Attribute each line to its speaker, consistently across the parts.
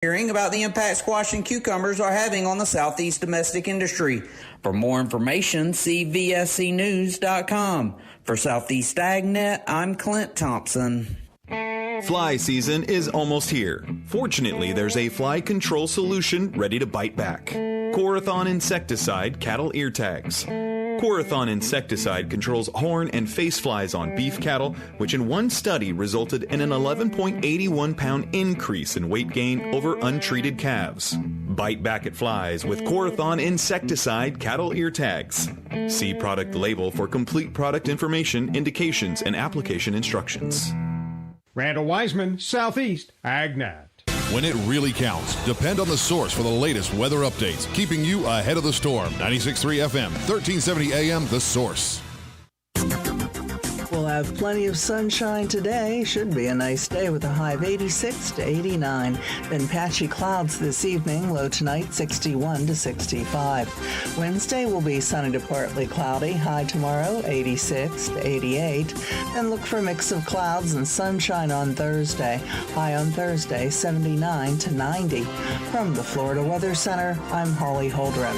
Speaker 1: hearing about the impact squash and cucumbers are having on the Southeast domestic industry. For more information, see vscnews.com. For Southeast AgNet, I'm Clint Thompson.
Speaker 2: Fly season is almost here. Fortunately, there's a fly control solution ready to bite back. Corathon insecticide cattle ear tags. Corathon insecticide controls horn and face flies on beef cattle, which in one study resulted in an 11.81 pound increase in weight gain over untreated calves. Bite back at flies with Corathon insecticide cattle ear tags. See product label for complete product information, indications, and application instructions.
Speaker 3: Randall Wiseman, Southeast AgNet.
Speaker 4: When it really counts, depend on the source for the latest weather updates, keeping you ahead of the storm. 96.3 FM, 1370 AM, The Source.
Speaker 5: We'll have plenty of sunshine today. Should be a nice day with a high of 86 to 89. Then patchy clouds this evening, low tonight 61 to 65. Wednesday will be sunny to partly cloudy, high tomorrow 86 to 88. Then look for a mix of clouds and sunshine on Thursday, high on Thursday 79 to 90. From the Florida Weather Center, I'm Holly Holdren.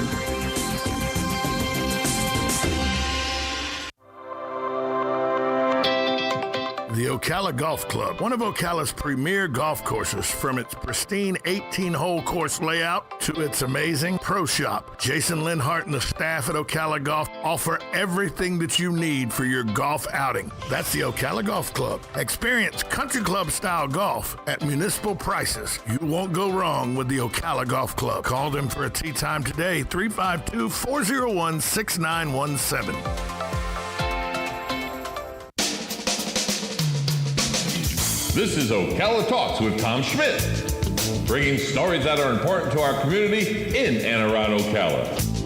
Speaker 6: The Ocala Golf Club, one of Ocala's premier golf courses, from its pristine 18-hole course layout to its amazing pro shop. Jason Linhart and the staff at Ocala Golf offer everything that you need for your golf outing. That's the Ocala Golf Club. Experience country club style golf at municipal prices. You won't go wrong with the Ocala Golf Club. Call them for a tee time today, 352-401-6917.
Speaker 7: This is Ocala Talks with Tom Schmidt, bringing stories that are important to our community in and around Ocala.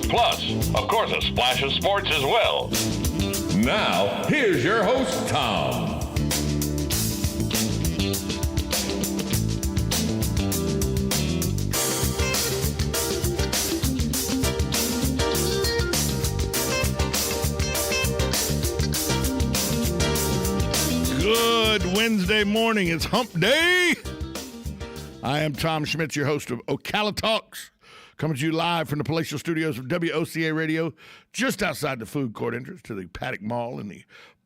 Speaker 7: Plus, of course, a splash of sports as well. Now, here's your host, Tom.
Speaker 6: Good Wednesday morning. It's hump day. I am Tom Schmitz, your host of Ocala Talks, coming to you live from the palatial studios of WOCA Radio, just outside the food court entrance to the Paddock Mall in the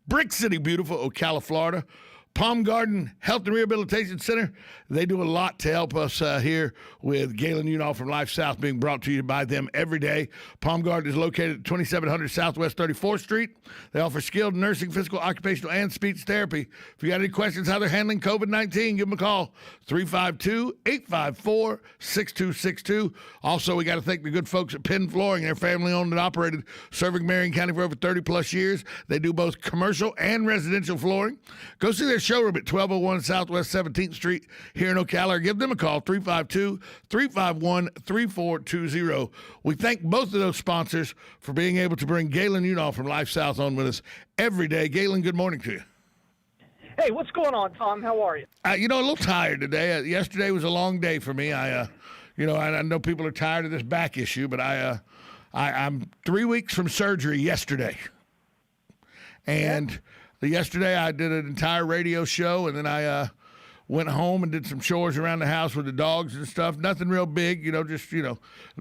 Speaker 6: Brick City, beautiful Ocala, Florida. Palm Garden Health and Rehabilitation Center, they do a lot to help us here with Galen Unall from Life South, being brought to you by them every day. Palm Garden is located at 2700 Southwest 34th Street. They offer skilled nursing, physical, occupational, and speech therapy. If you got any questions how they're handling COVID-19, give them a call, 352-854-6262. Also, we got to thank the good folks at Penn Flooring. They're family-owned and operated, serving Marion County for over 30-plus years. They do both commercial and residential flooring. Go see their showroom at 1201 Southwest 17th Street here in Ocala, or give them a call, 352-351-3420. We thank both of those sponsors for being able to bring Galen Unall from Life South on with us every day. Galen, good morning to you.
Speaker 8: Hey, what's going on, Tom? How are you?
Speaker 6: A little tired today. Yesterday was a long day for me. I know people are tired of this back issue, but I'm 3 weeks from surgery yesterday. And yesterday I did an entire radio show, and then I went home and did some chores around the house with the dogs and stuff. Nothing real big,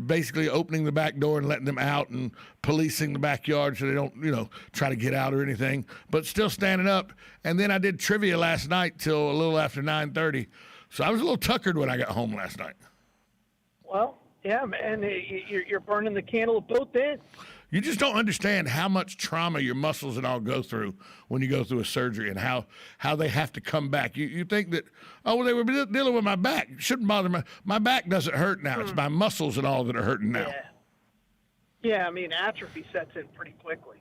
Speaker 6: basically opening the back door and letting them out and policing the backyard so they don't, try to get out or anything, but still standing up. And then I did trivia last night till a little after 9:30. So I was a little tuckered when I got home last night. Well,
Speaker 8: yeah, man, you're burning the candle at both ends.
Speaker 6: You just don't understand how much trauma your muscles and all go through when you go through a surgery, and how they have to come back. You think that, they were dealing with my back. It shouldn't bother my back doesn't hurt now. It's my muscles and all that are hurting now.
Speaker 8: Yeah, I mean, atrophy sets in pretty quickly.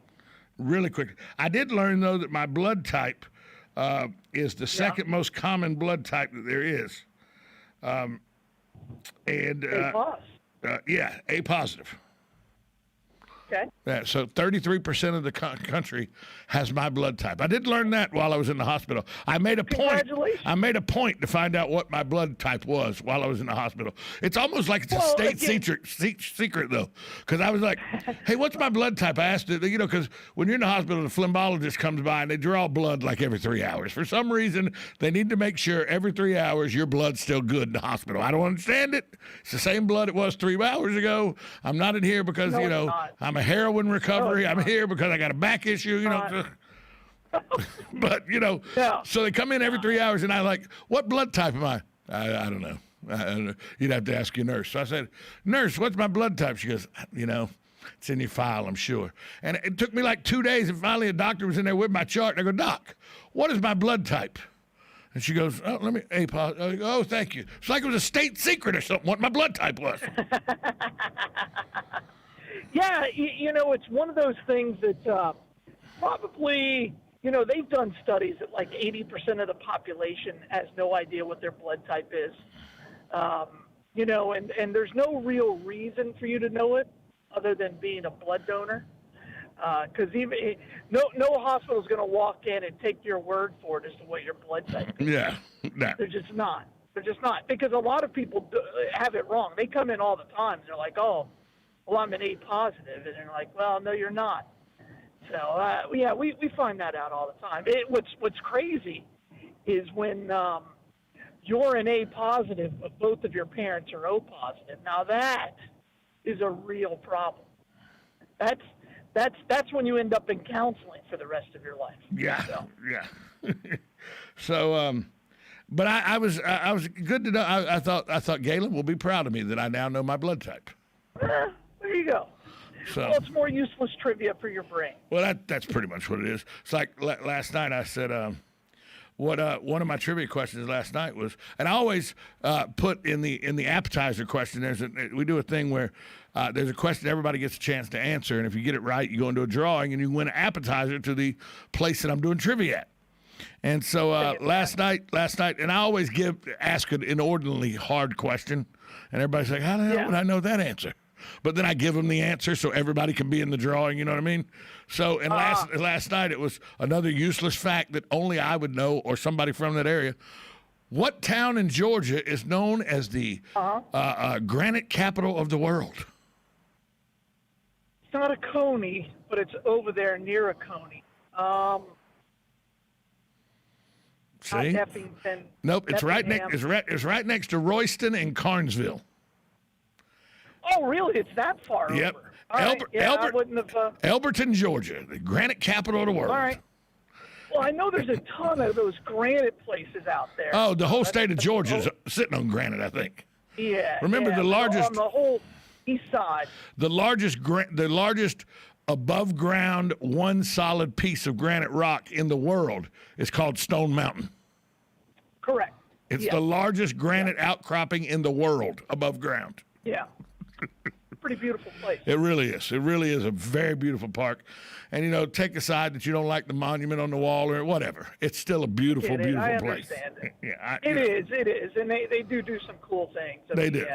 Speaker 8: Really quickly.
Speaker 6: I did learn, though, that my blood type is the second most common blood type that there is. A+.
Speaker 8: A
Speaker 6: A positive.
Speaker 8: Okay.
Speaker 6: Yeah, so 33% of the country has my blood type. I did learn that while I was in the hospital. I made a point.
Speaker 8: Congratulations.
Speaker 6: I made a point to find out what my blood type was while I was in the hospital. It's almost like it's a state secret though, because I was like, "Hey, what's my blood type?" I asked it, because when you're in the hospital, the phlebologist comes by and they draw blood like every 3 hours. For some reason, they need to make sure every 3 hours your blood's still good in the hospital. I don't understand it. It's the same blood it was 3 hours ago. I'm not in here because I'm a heroin recovery. I'm here because I got a back issue, But, so they come in every 3 hours, and I like, what blood type am I? I don't know. You'd have to ask your nurse. So I said, "Nurse, what's my blood type?" She goes, "It's in your file, I'm sure." And it took me like 2 days, and finally a doctor was in there with my chart, and I go, "Doc, what is my blood type?" And she goes, "Oh, let me, A positive." I go, "Oh, thank you." It's like it was a state secret or something, what my blood type was.
Speaker 8: Yeah, it's one of those things that probably, they've done studies that like 80% of the population has no idea what their blood type is. And there's no real reason for you to know it other than being a blood donor. Because no hospital is going to walk in and take your word for it as to what your blood type is.
Speaker 6: Yeah.
Speaker 8: They're just not. Because a lot of people have it wrong. They come in all the time. They're like, "Oh, well, I'm an A positive," and they're like, "Well, no, you're not." So we find that out all the time. What's crazy is when you're an A positive, but both of your parents are O positive. Now that is a real problem. That's when you end up in counseling for the rest of your life.
Speaker 6: Yeah, yeah. So, but I was good to know. I thought Galen will be proud of me that I now know my blood type.
Speaker 8: There you go.
Speaker 6: So,
Speaker 8: well, it's more useless trivia for your brain.
Speaker 6: Well, that's pretty much what it is. It's like last night I said, one of my trivia questions last night was, and I always put in the appetizer question. We do a thing where there's a question everybody gets a chance to answer, and if you get it right, you go into a drawing and you win an appetizer to the place that I'm doing trivia at. And so last night, and I always ask an inordinately hard question, and everybody's like, "How the hell would I know that answer?" But then I give them the answer so everybody can be in the drawing, you know what I mean? So, and last night it was another useless fact that only I would know or somebody from that area. What town in Georgia is known as the granite capital of the world?
Speaker 8: It's not a Coney, but it's over there near a Coney.
Speaker 6: See?
Speaker 8: Effington.
Speaker 6: Nope, it's right right next to Royston and Carnesville.
Speaker 8: Oh, really? It's that far
Speaker 6: Yep.
Speaker 8: over. I wouldn't have.
Speaker 6: Elberton, Georgia, the granite capital of the world.
Speaker 8: All right. Well, I know there's a ton of those granite places out there.
Speaker 6: Oh, the whole state of Georgia is sitting on granite, I think.
Speaker 8: Yeah.
Speaker 6: Remember the largest
Speaker 8: on the whole east side.
Speaker 6: The largest above ground one solid piece of granite rock in the world is called Stone Mountain.
Speaker 8: Correct.
Speaker 6: It's the largest granite outcropping in the world above ground.
Speaker 8: Yeah. Pretty beautiful place.
Speaker 6: It really is. It really is a very beautiful park. And, take aside that you don't like the monument on the wall or whatever. It's still a beautiful, beautiful
Speaker 8: I
Speaker 6: place.
Speaker 8: Understand it.
Speaker 6: Yeah,
Speaker 8: it is. And they do some cool things.
Speaker 6: They do.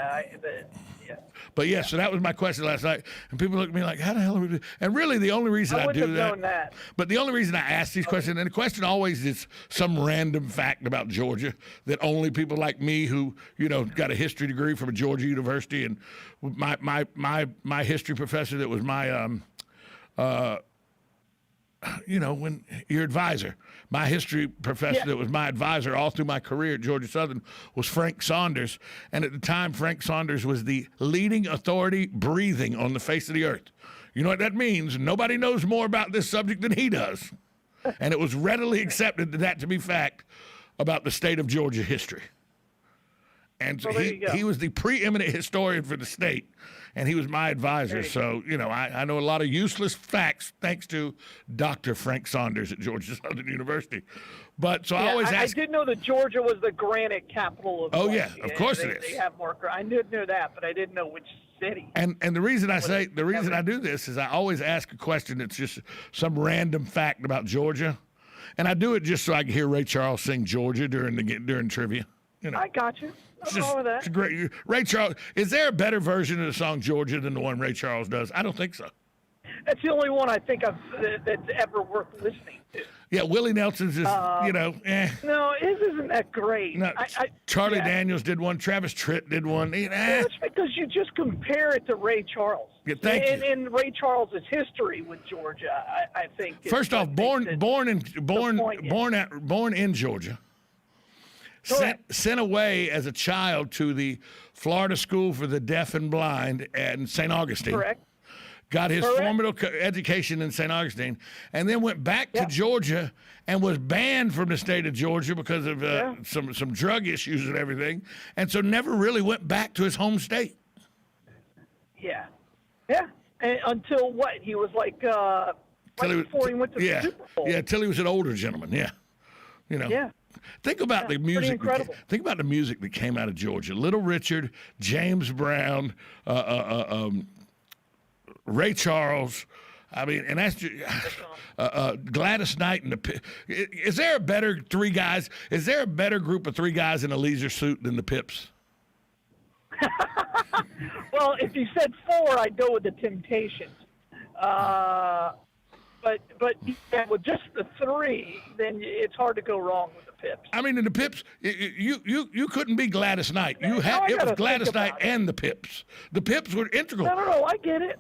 Speaker 8: Yeah.
Speaker 6: But, so that was my question last night. And people look at me like, how the hell are we doing? And really the only reason I do that. But the only reason I ask these questions, and the question always is some random fact about Georgia that only people like me who, got a history degree from a Georgia university, and my history professor that was my when your advisor, my history professor that was my advisor all through my career at Georgia Southern was Frank Saunders. And at the time, Frank Saunders was the leading authority breathing on the face of the earth. You know what that means? Nobody knows more about this subject than he does. And it was readily accepted that to be fact about the state of Georgia history. And so he was the preeminent historian for the state, and he was my advisor. So, I know a lot of useless facts thanks to Dr. Frank Saunders at Georgia Southern University. But so I always ask.
Speaker 8: I did know that Georgia was the granite capital of the
Speaker 6: yeah, of course it is.
Speaker 8: They have more. I did know that, but I didn't know which city.
Speaker 6: And the reason I do this is I always ask a question that's just some random fact about Georgia, and I do it just so I can hear Ray Charles sing Georgia during trivia.
Speaker 8: I got you.
Speaker 6: It's great. Ray Charles, is there a better version of the song Georgia than the one Ray Charles does? I don't think so.
Speaker 8: That's the only one I think that's ever worth listening to.
Speaker 6: Yeah, Willie Nelson's just,
Speaker 8: No, his isn't that great.
Speaker 6: No, Charlie Daniels did one. Travis Tritt did one.
Speaker 8: That's because you just compare it to Ray Charles.
Speaker 6: Yeah, thank you.
Speaker 8: And Ray Charles's history with Georgia, I think.
Speaker 6: First off, born in Georgia. Sent away as a child to the Florida School for the Deaf and Blind at St. Augustine.
Speaker 8: Correct.
Speaker 6: Got his formal education in St. Augustine, and then went back to Georgia and was banned from the state of Georgia because of some drug issues and everything, and so never really went back to his home state.
Speaker 8: Yeah. And until what? He was like before he went to the Super Bowl.
Speaker 6: Yeah, till he was an older gentleman. Yeah.
Speaker 8: Yeah.
Speaker 6: Think about the music.
Speaker 8: Incredible.
Speaker 6: Think about the music that came out of Georgia. Little Richard, James Brown, Ray Charles. I mean, and that's Gladys Knight and the. Is there a better three guys? Is there a better group of three guys in a leisure suit than the Pips?
Speaker 8: Well, if you said four, I'd go with the Temptations. But with just the three, then it's hard to go wrong with the Pips.
Speaker 6: I mean, in the Pips, you couldn't be Gladys Knight. It was Gladys Knight and the Pips. The Pips were integral.
Speaker 8: No, I get it.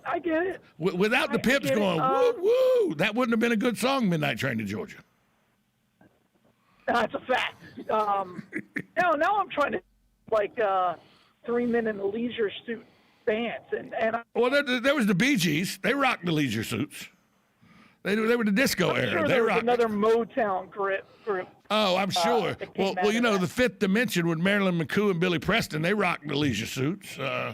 Speaker 6: Without the Pips going woo woo, that wouldn't have been a good song. Midnight Train to Georgia.
Speaker 8: That's a fact. Now I'm trying to three men in a leisure suit bands, and
Speaker 6: well, there was the Bee Gees. They rocked the leisure suits. They were the disco era.
Speaker 8: Sure,
Speaker 6: they
Speaker 8: there was
Speaker 6: rocked
Speaker 8: another Motown group.
Speaker 6: Oh, I'm sure. Well, the Fifth Dimension with Marilyn McCoo and Billy Preston, they rocked the leisure suits.
Speaker 8: Yeah,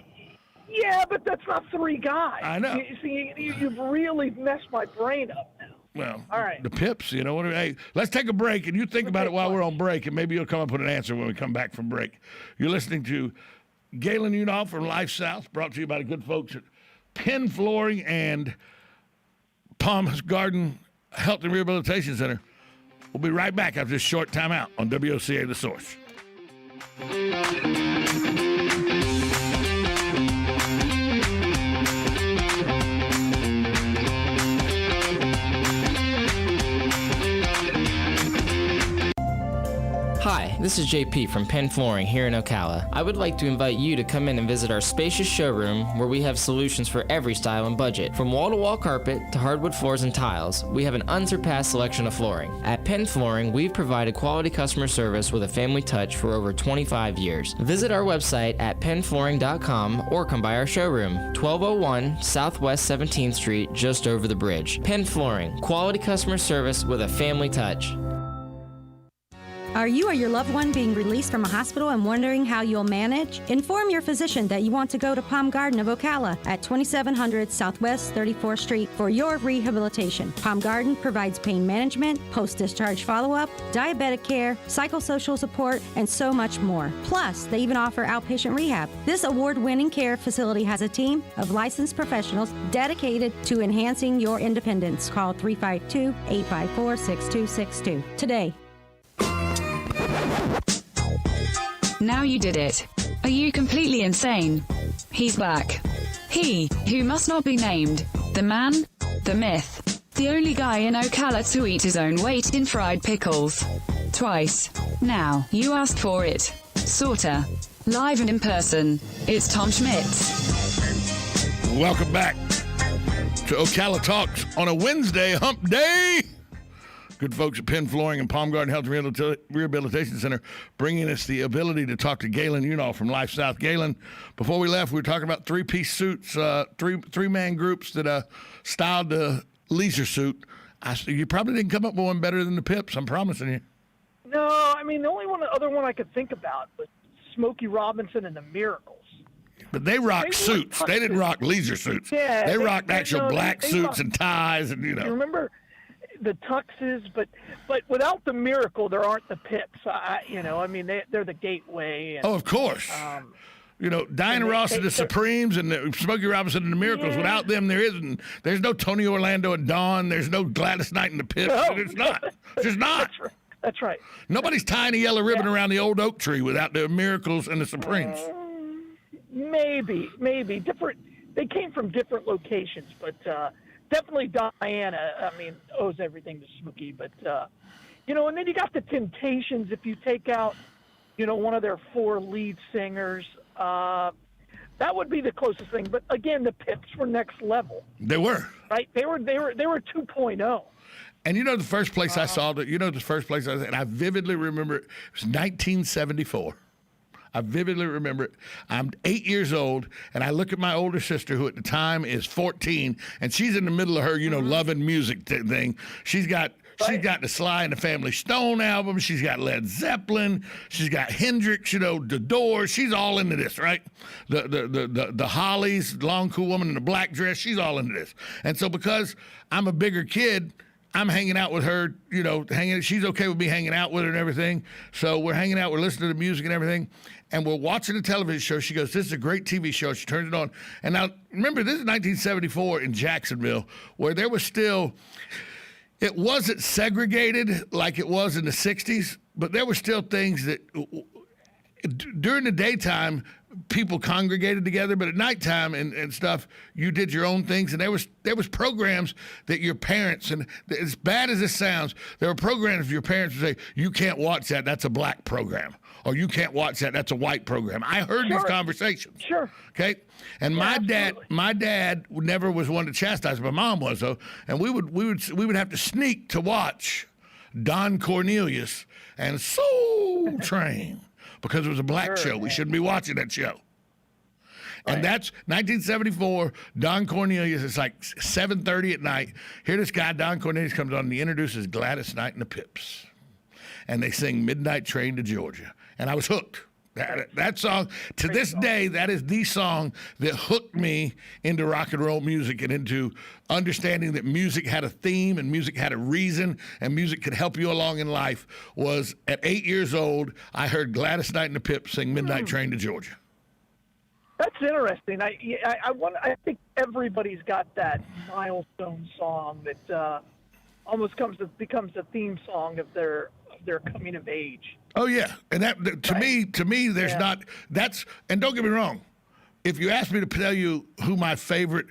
Speaker 8: but that's not three guys.
Speaker 6: I know.
Speaker 8: You see, you've really messed my brain up now.
Speaker 6: Well,
Speaker 8: all right.
Speaker 6: The Pips, hey, let's take a break, and you think about it while we're on break, and maybe you'll come up with an answer when we come back from break. You're listening to Galen Unall from Life South, brought to you by the good folks at Penn Flooring and Palm Garden Health and Rehabilitation Center. We'll be right back after this short timeout on WOCA The Source.
Speaker 9: Hi, this is JP from Penn Flooring here in Ocala. I would like to invite you to come in and visit our spacious showroom where we have solutions for every style and budget. From wall-to-wall carpet to hardwood floors and tiles, we have an unsurpassed selection of flooring. At Penn Flooring, we've provided quality customer service with a family touch for over 25 years. Visit our website at pennflooring.com or come by our showroom, 1201 Southwest 17th Street, just over the bridge. Penn Flooring, quality customer service with a family touch.
Speaker 10: Are you or your loved one being released from a hospital and wondering how you'll manage? Inform your physician that you want to go to Palm Garden of Ocala at 2700 Southwest 34th Street for your rehabilitation. Palm Garden provides pain management, post-discharge follow-up, diabetic care, psychosocial support, and so much more. Plus, they even offer outpatient rehab. This award-winning care facility has a team of licensed professionals dedicated to enhancing your independence. Call 352-854-6262 today.
Speaker 11: Now you did it. Are you completely insane? He's back. He, who must not be named. The man, the myth. The only guy in Ocala to eat his own weight in fried pickles. Twice. Now, you asked for it. Sorta. Live and in person. It's Tom Schmitz.
Speaker 6: Welcome back to Ocala Talks on a Wednesday hump day. Good folks at Penn Flooring and Palm Garden Health and Rehabilitation Center bringing us the ability to talk to Galen Unall from Life South. Galen, before we left, we were talking about three-piece suits, three-man groups that styled the leisure suit. You probably didn't come up with one better than the Pips, I'm promising you.
Speaker 8: No, I mean, the only other one I could think about was Smokey Robinson and the Miracles.
Speaker 6: But they rocked suits. They didn't rock leisure suits.
Speaker 8: Yeah,
Speaker 6: they rocked actual black suits and ties and,
Speaker 8: You remember the tuxes, but without the Miracle, there aren't the Pips. They're the gateway. And,
Speaker 6: of course. Diana Ross and the Supremes and the Smokey Robinson and the Miracles. Yeah. Without them, there's no Tony Orlando and Dawn. There's no Gladys Knight and the Pips. No. It's not. It's just not.
Speaker 8: That's right.
Speaker 6: Nobody's tying a yellow ribbon around the old oak tree without the Miracles and the Supremes.
Speaker 8: Maybe different. They came from different locations, but definitely Diana, I mean, owes everything to Smokey. But, and then you got the Temptations if you take out, one of their 4 lead singers. That would be the closest thing. But, again, the Pips were next level.
Speaker 6: They were.
Speaker 8: Right? They were 2.0.
Speaker 6: And the first place I saw it, the first place and I vividly remember it was 1974. I vividly remember it. I'm 8 years old, and I look at my older sister, who at the time is 14, and she's in the middle of her, loving music thing. She's got the Sly and the Family Stone album. She's got Led Zeppelin. She's got Hendrix. The Doors. She's all into this, right? The Hollies, Long Cool Woman in the black dress. She's all into this. And so because I'm a bigger kid, I'm hanging out with her, she's okay with me hanging out with her and everything. So we're hanging out, we're listening to music and everything, and we're watching a television show. She goes, "This is a great TV show." She turns it on. And now, remember, this is 1974 in Jacksonville, where there was still, it wasn't segregated like it was in the 60s, but there were still things that, during the daytime, people congregated together, but at nighttime and stuff, you did your own things. And there was programs that your parents, and as bad as this sounds, there were programs your parents would say, "You can't watch that, that's a black program," or "You can't watch that, that's a white program." I heard these conversations.
Speaker 8: Sure.
Speaker 6: Okay. And my dad never was one to chastise. My mom was, though, and we would have to sneak to watch Don Cornelius and Soul Train. Because it was a black show. We shouldn't be watching that show. And that's 1974, Don Cornelius. It's like 7:30 at night. Here this guy, Don Cornelius, comes on and he introduces Gladys Knight and the Pips. And they sing Midnight Train to Georgia. And I was hooked. That song, to this day, that is the song that hooked me into rock and roll music and into understanding that music had a theme and music had a reason and music could help you along in life. Was at 8 years old, I heard Gladys Knight and the Pips sing Midnight Train to Georgia.
Speaker 8: That's interesting. I think everybody's got that milestone song that almost becomes a theme song of their coming of age.
Speaker 6: Oh yeah, and that to me, there's not. That's, and don't get me wrong. If you ask me to tell you who my favorite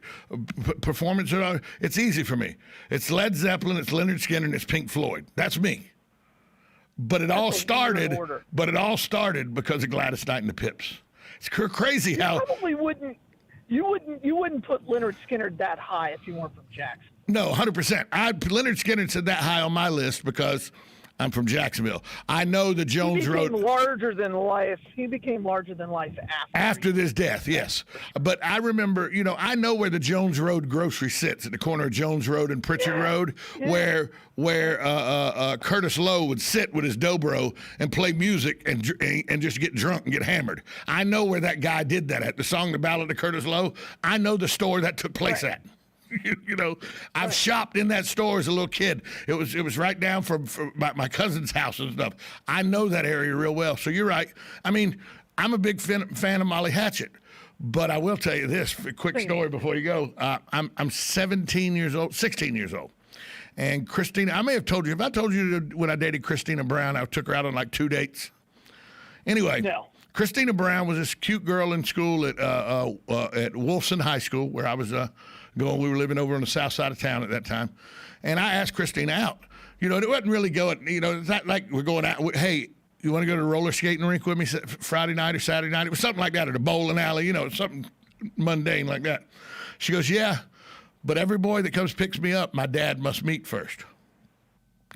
Speaker 6: performances are, it's easy for me. It's Led Zeppelin, it's Leonard Skinner, and it's Pink Floyd. That's me. But it all started. But it all started because of Gladys Knight and the Pips. It's crazy how.
Speaker 8: Probably wouldn't. You wouldn't put Leonard Skinner that high if you weren't from Jackson.
Speaker 6: No, 100%. Leonard Skinner said that high on my list because I'm from Jacksonville. I know the Jones Road.
Speaker 8: Larger than life. He became larger than life
Speaker 6: after this death. Yes, but I remember. I know where the Jones Road grocery sits at the corner of Jones Road and Pritchard Road, where Curtis Lowe would sit with his dobro and play music and just get drunk and get hammered. I know where that guy did that at. The song "The Ballad of Curtis Lowe." I know the store that took place at. I've shopped in that store as a little kid. It was right down from my cousin's house and stuff. I know that area real well. So you're right. I mean, I'm a big fan of Molly Hatchet, but I will tell you this quick story before you go. I'm 16 years old, and Christina. I may have told you. If I told you when I dated Christina Brown, I took her out on like 2 dates. Anyway. No. Christina Brown was this cute girl in school at Wolfson High School, where I was going. We were living over on the south side of town at that time. And I asked Christina out. It wasn't really going, it's not like we're going out. Hey, you want to go to the roller skating rink with me Friday night or Saturday night? It was something like that, or the bowling alley, something mundane like that. She goes, yeah, but every boy that comes picks me up, my dad must meet first.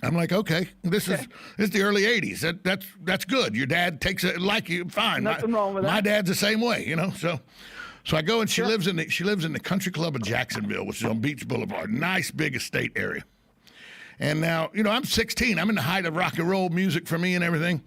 Speaker 6: I'm like, okay, this is the early 80s. That's good. Your dad takes it like you, fine.
Speaker 8: Nothing wrong with that.
Speaker 6: My dad's the same way, So I go, and she lives in the Country Club of Jacksonville, which is on Beach Boulevard. Nice big estate area. And now, I'm 16. I'm in the height of rock and roll music for me and everything.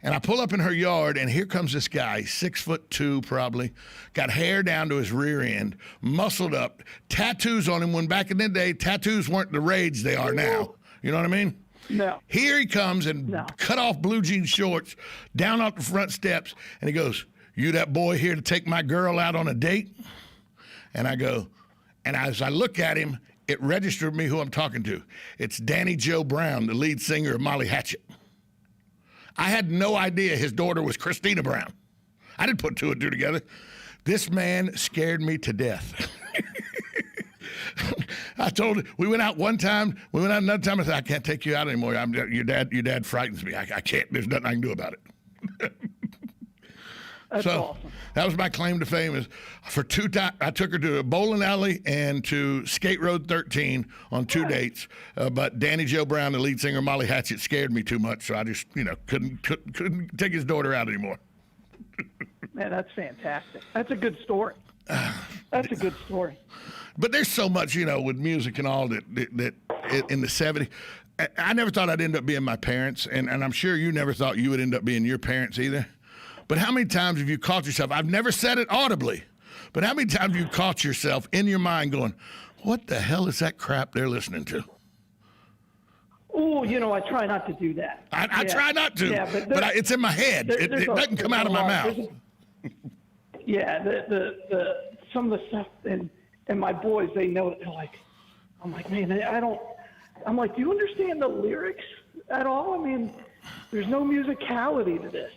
Speaker 6: And I pull up in her yard, and here comes this guy, 6'2" probably, got hair down to his rear end, muscled up, tattoos on him. When back in the day, tattoos weren't the rage they are now. You know what I mean?
Speaker 8: No.
Speaker 6: Here he comes in cut off blue jean shorts, down off the front steps, and he goes, "You that boy here to take my girl out on a date?" And I go, and as I look at him, it registered me who I'm talking to. It's Danny Joe Brown, the lead singer of Molly Hatchet. I had no idea his daughter was Christina Brown. I didn't put two and two together. This man scared me to death. I told we went out one time. We went out another time. I said, I can't take you out anymore. Your dad frightens me. I can't. There's nothing I can do about it.
Speaker 8: That's awesome.
Speaker 6: That was my claim to fame. Is for 2 times I took her to a bowling alley and to Skate Road 13 on 2 dates. But Danny Joe Brown, the lead singer, Molly Hatchet, scared me too much, so I just couldn't take his daughter out anymore.
Speaker 8: Man, that's fantastic. That's a good story. That's a good story.
Speaker 6: But there's so much, with music and all that in the 70s. I never thought I'd end up being my parents, and I'm sure you never thought you would end up being your parents either. But how many times have you caught yourself? I've never said it audibly, but how many times have you caught yourself in your mind going, what the hell is that crap they're listening to?
Speaker 8: Oh, I try not to do that.
Speaker 6: I try not to, but it's in my head. It doesn't come out of my mouth.
Speaker 8: The some of the stuff, and my boys, they know it. They're like, I'm like, man, I'm like, do you understand the lyrics at all? I mean, there's no musicality to this.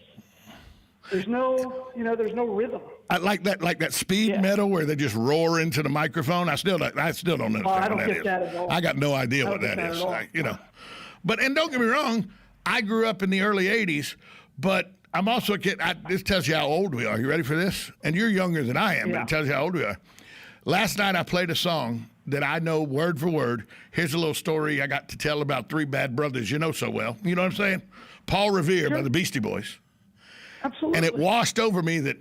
Speaker 8: There's no rhythm. I like that speed metal where they just roar into the microphone. I still don't understand I don't
Speaker 6: what
Speaker 8: get that at all.
Speaker 6: I got no idea what that is. But and don't get me wrong, I grew up in the early '80s, but I'm also a kid. This tells you how old we are. You ready for this? And you're younger than I am, but it tells you how old we are. Last night I played a song that I know word for word. Here's a little story I got to tell about 3 bad brothers you know so well. You know what I'm saying? Paul Revere by the Beastie Boys.
Speaker 8: Absolutely.
Speaker 6: And it washed over me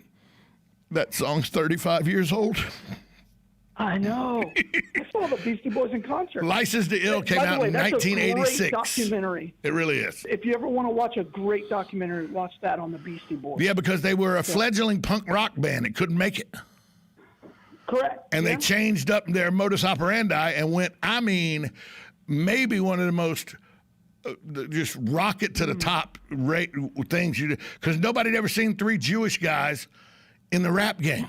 Speaker 6: that song's 35 years old.
Speaker 8: I know. I saw the Beastie Boys in concert.
Speaker 6: License to Ill came out in 1986.
Speaker 8: Great documentary.
Speaker 6: It really is.
Speaker 8: If you ever want to watch a great documentary, watch that on the Beastie Boys.
Speaker 6: Yeah, because they were a fledgling punk rock band that couldn't make it.
Speaker 8: Correct.
Speaker 6: And they changed up their modus operandi and went, maybe one of the most just rocket to the top rate things you do, because nobody had ever seen 3 Jewish guys in the rap game.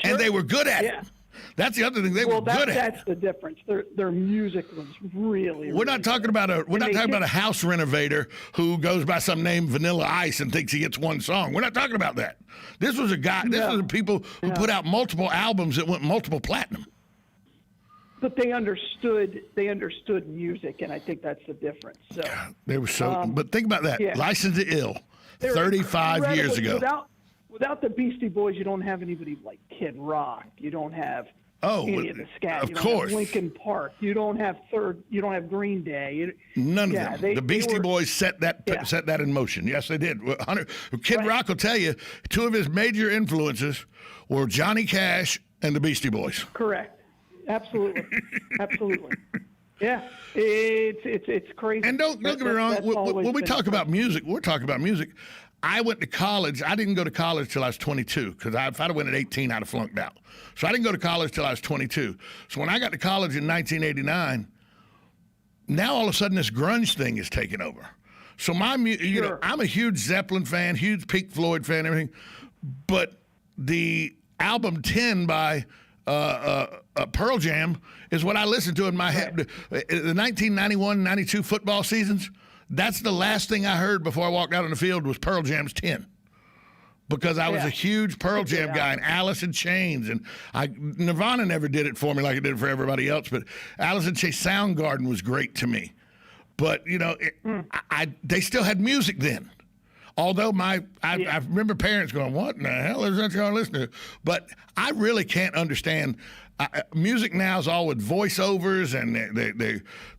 Speaker 6: And they were good at it. That's the other thing they were good at.
Speaker 8: That's the difference. Their music was really.
Speaker 6: We're not talking about a house renovator who goes by some name Vanilla Ice and thinks he gets one song. We're not talking about that. This was a guy. This was people who put out multiple albums that went multiple platinum.
Speaker 8: But they understood music, and I think that's the difference. So
Speaker 6: they were so. But think about that. License to Ill, 35 years ago.
Speaker 8: Without the Beastie Boys, you don't have anybody like Kid Rock. You don't have any of the scat.
Speaker 6: Of
Speaker 8: you don't
Speaker 6: course.
Speaker 8: have Linkin Park. You don't have You don't have Green Day.
Speaker 6: None of them. The Beastie Boys set that in motion. Yes, they did. Kid Rock will tell you 2 of his major influences were Johnny Cash and the Beastie Boys.
Speaker 8: Correct. Absolutely. Absolutely. Yeah, it's crazy.
Speaker 6: And don't get me wrong. When we talk about music, we're talking about music. I went to college. I didn't go to college till I was 22 because if I'd have went at 18, I'd have flunked out. So I didn't go to college till I was 22. So when I got to college in 1989, now all of a sudden this grunge thing is taking over. So I'm a huge Zeppelin fan, huge Pink Floyd fan, everything. But the album 10 by Pearl Jam is what I listen to in my head. The 1991-92 football seasons, that's the last thing I heard before I walked out on the field was Pearl Jam's 10. Because I was a huge Pearl Jam guy, and Alice in Chains, and Nirvana never did it for me like it did for everybody else, but Alice in Chains, Soundgarden was great to me. But, they still had music then. Although I remember parents going, what in the hell is that y'all listening to? But I really can't understand. Music now is all with voiceovers, and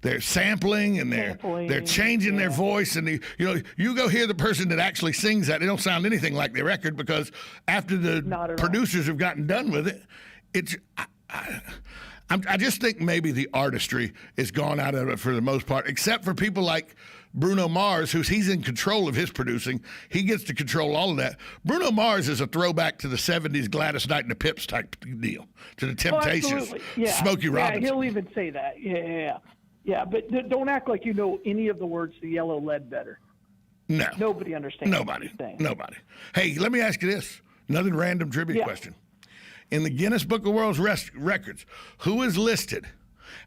Speaker 6: they're sampling, and they're changing their voice. And you go hear the person that actually sings that, they don't sound anything like the record, because after the producers have gotten done with it, I just think maybe the artistry is gone out of it for the most part, except for people like Bruno Mars, he's in control of his producing. He gets to control all of that. Bruno Mars is a throwback to the 70s Gladys Knight and the Pips type deal, to the Temptations, Smokey Robinson.
Speaker 8: Yeah, he'll even say that. Yeah, but don't act like you know any of the words to Yellow Lead better.
Speaker 6: No.
Speaker 8: Nobody understands what he's saying.
Speaker 6: Nobody. Hey, let me ask you this. Another random trivia question. In the Guinness Book of World Records, who is listed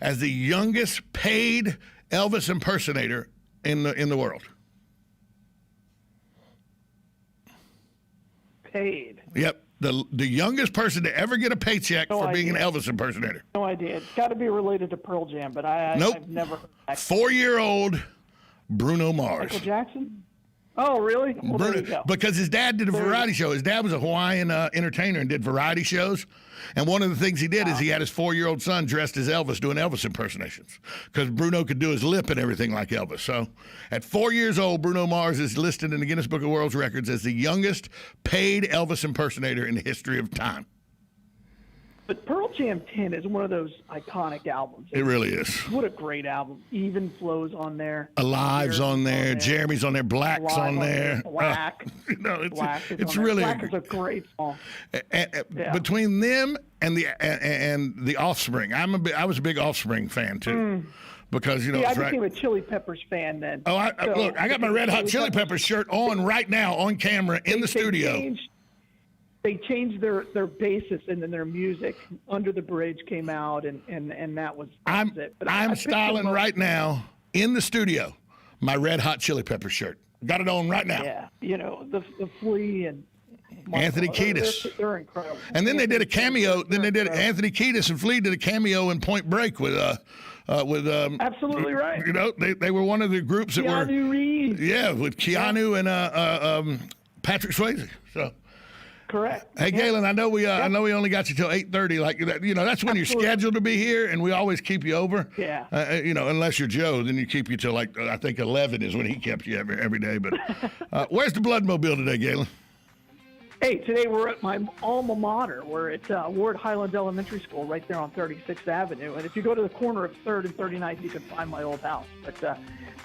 Speaker 6: as the youngest paid Elvis impersonator in the world?
Speaker 8: Paid.
Speaker 6: Yep. the youngest person to ever get a paycheck for being an Elvis impersonator.
Speaker 8: No idea. It's got to be related to Pearl Jam, but
Speaker 6: Nope.
Speaker 8: I've never heard that.
Speaker 6: 4-year-old Bruno Mars.
Speaker 8: Michael Jackson? Oh, really? Well, there you go.
Speaker 6: Because his dad did a variety show. His dad was a Hawaiian entertainer and did variety shows. And one of the things he did is he had his 4-year-old son dressed as Elvis doing Elvis impersonations because Bruno could do his lip and everything like Elvis. So at 4 years old, Bruno Mars is listed in the Guinness Book of World Records as the youngest paid Elvis impersonator in the history of time.
Speaker 8: But Pearl Jam 10 is one of those iconic albums.
Speaker 6: It really is.
Speaker 8: What a great album. Even Flow's on there.
Speaker 6: Alive's on there. Jeremy's on there. Black's on there.
Speaker 8: Black.
Speaker 6: It's
Speaker 8: it's
Speaker 6: really
Speaker 8: Black is a great song.
Speaker 6: Between them and the Offspring, I was a big Offspring fan too. Because, you know,
Speaker 8: I became a Chili Peppers fan then.
Speaker 6: Oh, look, I got my Red Hot Chili Peppers shirt on right now on camera in the studio.
Speaker 8: They changed their basis and then their music. Under the Bridge came out, and that was it. But
Speaker 6: I'm styling right now in the studio my Red Hot Chili Peppers shirt. Got it on right now.
Speaker 8: Yeah, you know, the Flea and
Speaker 6: Anthony Kiedis.
Speaker 8: They're incredible.
Speaker 6: And then they did a cameo. Then they did Anthony Kiedis and Flea did a cameo in Point Break with
Speaker 8: absolutely right.
Speaker 6: You know, they were one of the groups that
Speaker 8: Keanu Reeves.
Speaker 6: Yeah, with Keanu and Patrick Swayze. So.
Speaker 8: Correct.
Speaker 6: Hey, Galen, I know we only got you till 8:30. Like that, you know, that's when you're scheduled to be here, and we always keep you over.
Speaker 8: Yeah.
Speaker 6: You know, unless you're Joe, then you keep you till like I think 11 is when he kept you every day. But where's the Bloodmobile today, Galen?
Speaker 8: Hey, today we're at my alma mater. We're at Ward Highland Elementary School right there on 36th Avenue. And if you go to the corner of 3rd and 39th, you can find my old house. But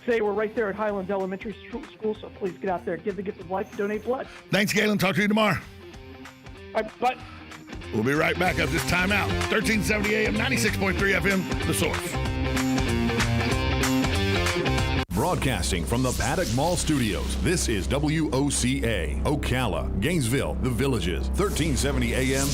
Speaker 8: today we're right there at Highland Elementary School, so please get out there, give the gift of life, donate blood.
Speaker 6: Thanks, Galen. Talk to you tomorrow.
Speaker 8: But
Speaker 6: we'll be right back after this timeout. 1370 AM, 96.3 FM, The Source.
Speaker 4: Broadcasting from the Paddock Mall Studios, this is WOCA, Ocala, Gainesville, The Villages, 1370 AM,